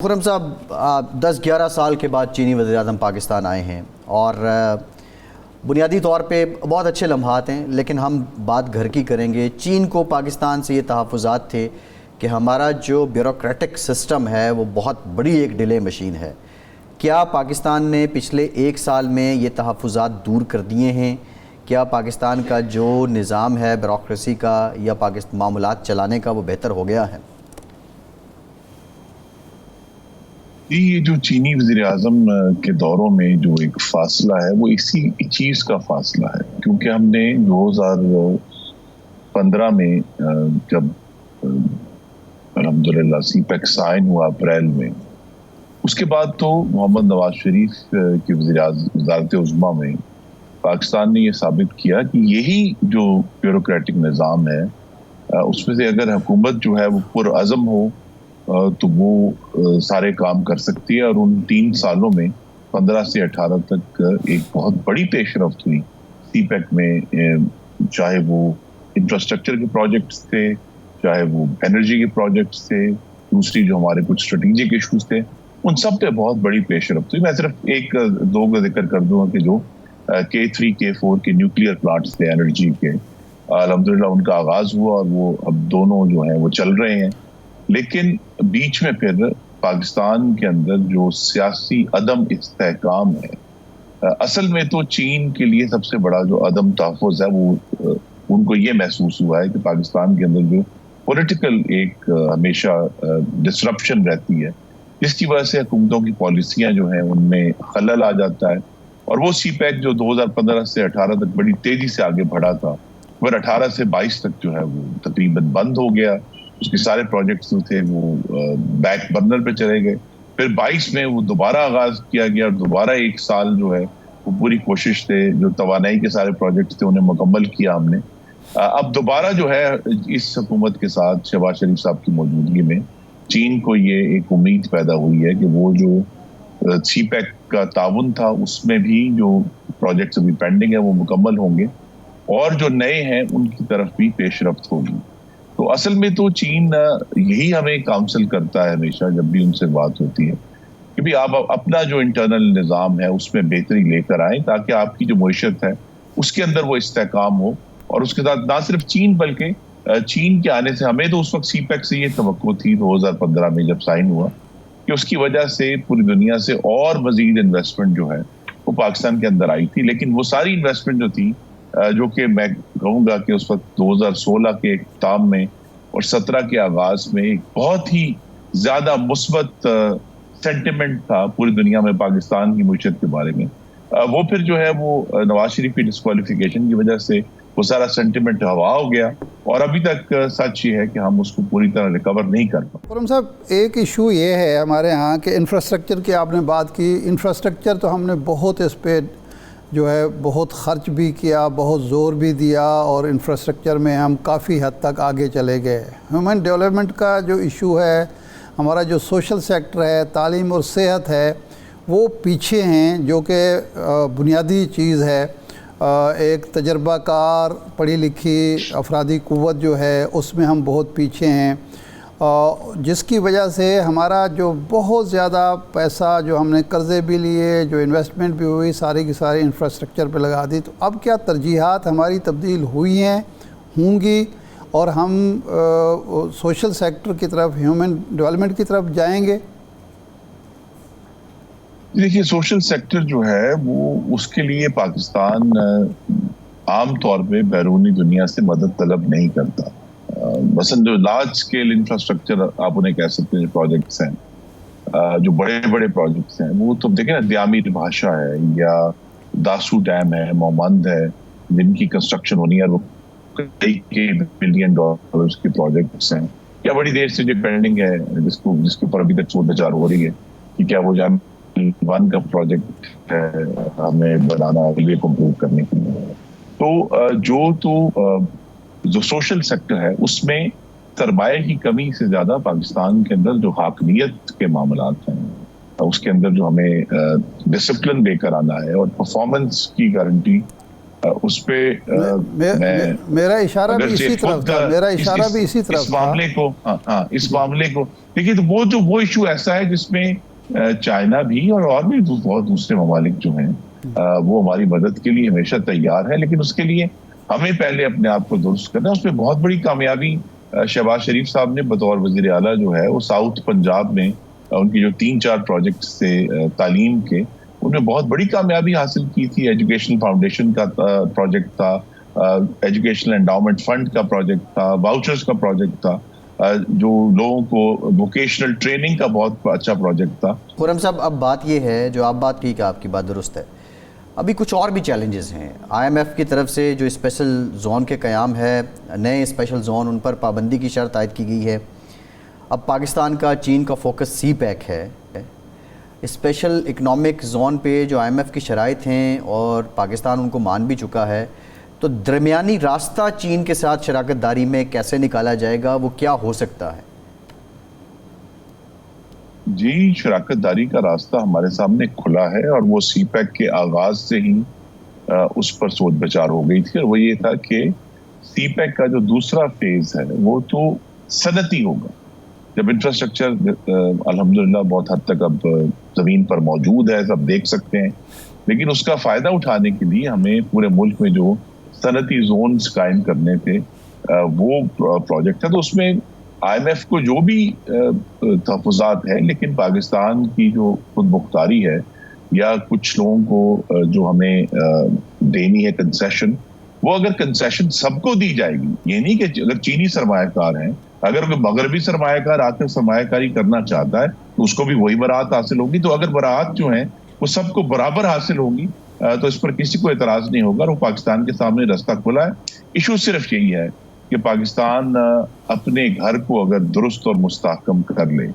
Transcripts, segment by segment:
خرم صاحب 10-11 سال کے بعد چینی وزیر اعظم پاکستان آئے ہیں اور بنیادی طور پہ بہت اچھے لمحات ہیں، لیکن ہم بات گھر کی کریں گے۔ چین کو پاکستان سے یہ تحفظات تھے کہ ہمارا جو بیوروکریٹک سسٹم ہے وہ بہت بڑی ایک ڈیلے مشین ہے۔ کیا پاکستان نے پچھلے 1 سال میں یہ تحفظات دور کر دیے ہیں؟ کیا پاکستان کا جو نظام ہے بیوروکریسی کا یا معاملات چلانے کا وہ بہتر ہو گیا ہے؟ یہ جو چینی وزیر اعظم کے دوروں میں جو ایک فاصلہ ہے وہ اسی چیز کا فاصلہ ہے، کیونکہ ہم نے 2015 میں جب الحمدللہ سی پیک سائن ہوا اپریل میں، اس کے بعد تو محمد نواز شریف کی وزارت عظمیٰ میں پاکستان نے یہ ثابت کیا کہ یہی جو بیوروکریٹک نظام ہے اس میں سے اگر حکومت جو ہے وہ پرعزم ہو تو وہ سارے کام کر سکتی ہے۔ اور ان 3 سالوں میں 15 سے 18 تک ایک بہت بڑی پیش رفت ہوئی سی پیک میں، چاہے وہ انفراسٹرکچر کے پروجیکٹس تھے، چاہے وہ انرجی کے پروجیکٹس تھے، دوسری جو ہمارے کچھ اسٹریٹجک ایشوز تھے، ان سب پہ بہت بڑی پیش رفت ہوئی۔ میں صرف 1-2 کا ذکر کر دوں گا کہ جو K3 K4 کے نیوکلیئر پلانٹس تھے انرجی کے، الحمدللہ ان کا آغاز ہوا اور وہ اب دونوں جو ہیں وہ چل رہے ہیں۔ لیکن بیچ میں پھر پاکستان کے اندر جو سیاسی عدم استحکام ہے، اصل میں تو چین کے لیے سب سے بڑا جو عدم تحفظ ہے وہ ان کو یہ محسوس ہوا ہے کہ پاکستان کے اندر جو پولیٹیکل ایک ہمیشہ ڈسرپشن رہتی ہے، جس کی وجہ سے حکومتوں کی پالیسیاں جو ہیں ان میں خلل آ جاتا ہے۔ اور وہ سی پیک جو 2015 سے 18 تک بڑی تیزی سے آگے بڑھا تھا، پھر 18 سے 22 تک جو ہے وہ تقریباً بند ہو گیا۔ اس کے سارے پروجیکٹس جو تھے وہ بیک برنر پہ چلے گئے۔ پھر 22 میں وہ دوبارہ آغاز کیا گیا اور دوبارہ 1 سال جو ہے وہ پوری کوشش تھے، جو توانائی کے سارے پروجیکٹس تھے انہیں مکمل کیا ہم نے۔ اب دوبارہ جو ہے اس حکومت کے ساتھ شہباز شریف صاحب کی موجودگی میں چین کو یہ ایک امید پیدا ہوئی ہے کہ وہ جو سی پیک کا تعاون تھا اس میں بھی جو پروجیکٹس ابھی پینڈنگ ہیں وہ مکمل ہوں گے اور جو نئے ہیں ان کی طرف بھی پیش رفت ہوگی۔ تو اصل میں تو چین یہی ہمیں کاؤنسل کرتا ہے ہمیشہ جب بھی ان سے بات ہوتی ہے کہ بھی آپ اپنا جو انٹرنل نظام ہے اس میں بہتری لے کر آئیں تاکہ آپ کی جو معیشت ہے اس کے اندر وہ استحکام ہو۔ اور اس کے ساتھ نہ صرف چین بلکہ چین کے آنے سے ہمیں تو اس وقت سی پیک سے یہ توقع تھی 2015 میں جب سائن ہوا کہ اس کی وجہ سے پوری دنیا سے اور مزید انویسٹمنٹ جو ہے وہ پاکستان کے اندر آئی تھی، لیکن وہ ساری انویسٹمنٹ جو تھی جو کہ میں کہوں گا کہ اس وقت 2016 کے اختتام میں اور 17 کے آغاز میں ایک بہت ہی زیادہ مثبت سینٹیمنٹ تھا پوری دنیا میں پاکستان کی معیشت کے بارے میں، وہ پھر جو ہے وہ نواز شریف کی ڈسکوالیفیکیشن کی وجہ سے وہ سارا سینٹیمنٹ ہوا ہو گیا اور ابھی تک سچ یہ ہے کہ ہم اس کو پوری طرح ریکور نہیں کر پائے۔ خرم صاحب، ایک ایشو یہ ہے ہمارے ہاں کہ انفراسٹرکچر کی آپ نے بات کی۔ انفراسٹرکچر تو ہم نے بہت اس پہ جو ہے بہت خرچ بھی کیا، بہت زور بھی دیا اور انفراسٹرکچر میں ہم کافی حد تک آگے چلے گئے۔ ہیومن ڈیولپمنٹ کا جو ایشو ہے، ہمارا جو سوشل سیکٹر ہے، تعلیم اور صحت ہے، وہ پیچھے ہیں، جو کہ بنیادی چیز ہے۔ ایک تجربہ کار پڑھی لکھی افرادی قوت جو ہے اس میں ہم بہت پیچھے ہیں، جس کی وجہ سے ہمارا جو بہت زیادہ پیسہ جو ہم نے قرضے بھی لیے، جو انویسٹمنٹ بھی ہوئی، ساری کی ساری انفراسٹرکچر پہ لگا دی۔ تو اب کیا ترجیحات ہماری تبدیل ہوئی ہیں، ہوں گی، اور ہم سوشل سیکٹر کی طرف، ہیومن ڈیولپمنٹ کی طرف جائیں گے؟ دیکھیے، سوشل سیکٹر جو ہے وہ اس کے لیے پاکستان عام طور پہ بیرونی دنیا سے مدد طلب نہیں کرتا۔ مثلا جو لارج اسکیل انفراسٹرکچر آپ انہیں کہہ سکتے ہیں جو پروجیکٹس ہیں، جو بڑے بڑے پروجیکٹس ہیں، وہ تو دیکھیں نا، دیامی بھاشا ہے یا داسو ڈیم ہے، مومند ہے، جن کی کنسٹرکشن ہونی ہے، وہ کئی بلین ڈالرز کے پروجیکٹس ہیں، یا بڑی دیر سے جو پینڈنگ ہے جس کے اوپر ابھی تک سوچ بچار ہو رہی ہے کہ کیا وہ جائے 1 کا پروجیکٹ ہے ہمیں بنانا ریلوے کو امپروو کرنے کے لیے۔ تو جو سوشل سیکٹر ہے اس میں سرمایہ کی کمی سے زیادہ پاکستان کے اندر جو حاکمیت کے معاملات ہیں اس کے اندر جو ہمیں ڈسپلن لے کر آنا ہے اور پرفارمنس کی گارنٹی اس پہ میرا اشارہ بھی اسی طرف تھا، اس معاملے کو دیکھیے تو وہ ایشو ایسا ہے جس میں چائنا بھی اور بھی بہت دوسرے ممالک جو ہیں وہ ہماری مدد کے لیے ہمیشہ تیار ہے، لیکن اس کے لیے ہمیں پہلے اپنے آپ کو درست کرنا ہے۔ اس میں بہت بڑی کامیابی شہباز شریف صاحب نے بطور وزیر اعلیٰ جو ہے وہ ساؤتھ پنجاب میں ان کی جو 3-4 پروجیکٹس تھے تعلیم کے، ان میں بہت بڑی کامیابی حاصل کی تھی۔ ایجوکیشن فاؤنڈیشن کا پروجیکٹ تھا، ایجوکیشنل انڈاؤمنٹ فنڈ کا پروجیکٹ تھا، واؤچرز کا پروجیکٹ تھا، جو لوگوں کو ووکیشنل ٹریننگ کا بہت اچھا پروجیکٹ تھا۔ خرم صاحب، اب بات یہ ہے جو آپ بات کی کہ آپ کی بات درست ہے، ابھی کچھ اور بھی چیلنجز ہیں۔ آئی ایم ایف کی طرف سے جو اسپیشل زون کے قیام ہے، نئے اسپیشل زون، ان پر پابندی کی شرط عائد کی گئی ہے۔ اب پاکستان کا چین کا فوکس سی پیک ہے، اسپیشل اکنامک زون پہ جو آئی ایم ایف کی شرائط ہیں اور پاکستان ان کو مان بھی چکا ہے، تو درمیانی راستہ چین کے ساتھ شراکت داری میں کیسے نکالا جائے گا، وہ کیا ہو سکتا ہے؟ جی، شراکت داری کا راستہ ہمارے سامنے کھلا ہے، اور وہ سی پیک کے آغاز سے ہی اس پر سوچ بچار ہو گئی تھی، اور وہ یہ تھا کہ سی پیک کا جو دوسرا فیز ہے وہ تو صنعتی ہوگا، جب انفراسٹرکچر الحمدللہ بہت حد تک اب زمین پر موجود ہے، سب دیکھ سکتے ہیں، لیکن اس کا فائدہ اٹھانے کے لیے ہمیں پورے ملک میں جو صنعتی زونز قائم کرنے تھے وہ پروجیکٹ ہے۔ تو اس میں آئی ایم ایف کو جو بھی تحفظات ہیں، لیکن پاکستان کی جو خود مختاری ہے یا کچھ لوگوں کو جو ہمیں دینی ہے کنسیشن، وہ اگر کنسیشن سب کو دی جائے گی، یہ نہیں کہ اگر چینی سرمایہ کار ہیں، اگر کوئی مغربی سرمایہ کار آ کر سرمایہ کاری کرنا چاہتا ہے تو اس کو بھی وہی براعت حاصل ہوگی، تو اگر براعت جو ہیں وہ سب کو برابر حاصل ہوگی تو اس پر کسی کو اعتراض نہیں ہوگا، اور وہ پاکستان کے سامنے راستہ کھلا ہے۔ ایشو صرف یہی ہے کہ پاکستان اپنے گھر کو اگر درست اور مستحکم کر لے،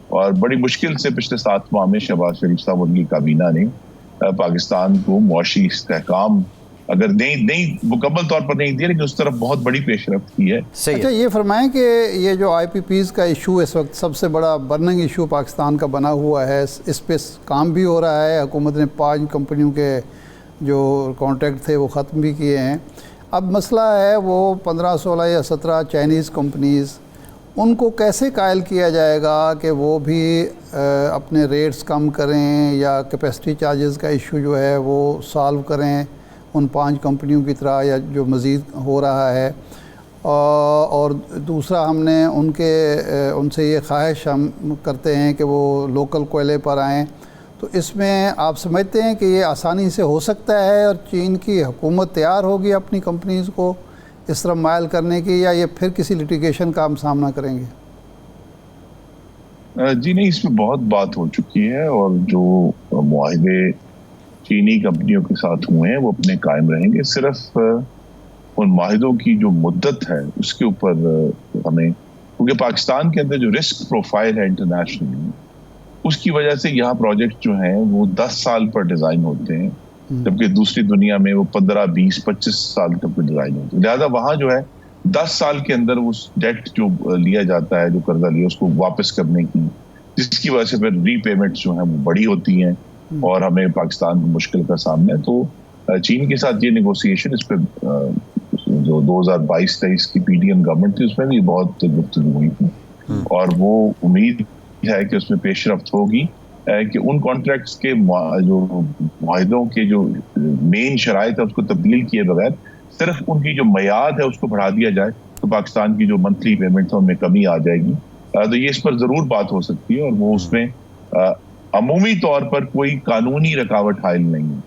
اور بڑی مشکل سے پچھلے 7 ماہ میں شہباز شریف صاحب ان کی کابینہ نے پاکستان کو معاشی استحکام اگر نہیں مکمل طور پر نہیں دیا، لیکن اس طرف بہت بڑی پیش رفت کی ہے۔ اچھا، یہ فرمائیں کہ یہ جو آئی پی پیز کا ایشو اس وقت سب سے بڑا برننگ ایشو پاکستان کا بنا ہوا ہے، اس پہ کام بھی ہو رہا ہے، حکومت نے 5 کمپنیوں کے جو کانٹریکٹ تھے وہ ختم بھی کیے ہیں۔ اب مسئلہ ہے وہ 15, 16 یا 17 چائنیز کمپنیز، ان کو کیسے قائل کیا جائے گا کہ وہ بھی اپنے ریٹس کم کریں، یا کیپیسٹی چارجز کا ایشو جو ہے وہ سالو کریں ان 5 کمپنیوں کی طرح، یا جو مزید ہو رہا ہے۔ اور دوسرا، ہم نے ان سے یہ خواہش ہم کرتے ہیں کہ وہ لوکل کوئلے پر آئیں، تو اس میں آپ سمجھتے ہیں کہ یہ آسانی سے ہو سکتا ہے، اور چین کی حکومت تیار ہوگی اپنی کمپنیز کو اس طرح مائل کرنے کی، یا یہ پھر کسی لٹیگیشن کا ہم سامنا کریں گے؟ جی نہیں، اس میں بہت بات ہو چکی ہے، اور جو معاہدے چینی کمپنیوں کے ساتھ ہوئے ہیں وہ اپنے قائم رہیں گے۔ صرف ان معاہدوں کی جو مدت ہے اس کے اوپر ہمیں، کیونکہ پاکستان کے اندر جو رسک پروفائل ہے انٹرنیشنلی، اس کی وجہ سے یہاں پروجیکٹ جو ہیں وہ 10 سال پر ڈیزائن ہوتے ہیں، جبکہ دوسری دنیا میں وہ 15, 20, 25 سال تک ڈیزائن ہوتے ہیں۔ لہٰذا وہاں جو ہے 10 سال کے اندر اس ڈیٹ جو لیا جاتا ہے، جو قرضہ لیا، اس کو واپس کرنے کی، جس کی وجہ سے پھر ری پیمنٹس جو ہیں وہ بڑی ہوتی ہیں، اور ہمیں پاکستان کو مشکل کا سامنا ہے۔ تو چین کے ساتھ یہ نیگوسیشن، اس پہ جو 2022-23 کی پی ڈی ایم گورنمنٹ تھی، اس میں بھی بہت گفتگو ہوئی تھی، اور وہ امید ہے کہ اس میں پیش رفت ہوگی کہ ان کانٹریکٹس کے جو معاہدوں کے جو مین شرائط ہے اس کو تبدیل کیے بغیر صرف ان کی جو میعاد ہے اس کو بڑھا دیا جائے، تو پاکستان کی جو منتھلی پیمنٹ ہے ان میں کمی آ جائے گی۔ تو یہ اس پر ضرور بات ہو سکتی ہے، اور وہ اس میں عمومی طور پر کوئی قانونی رکاوٹ حائل نہیں ہے۔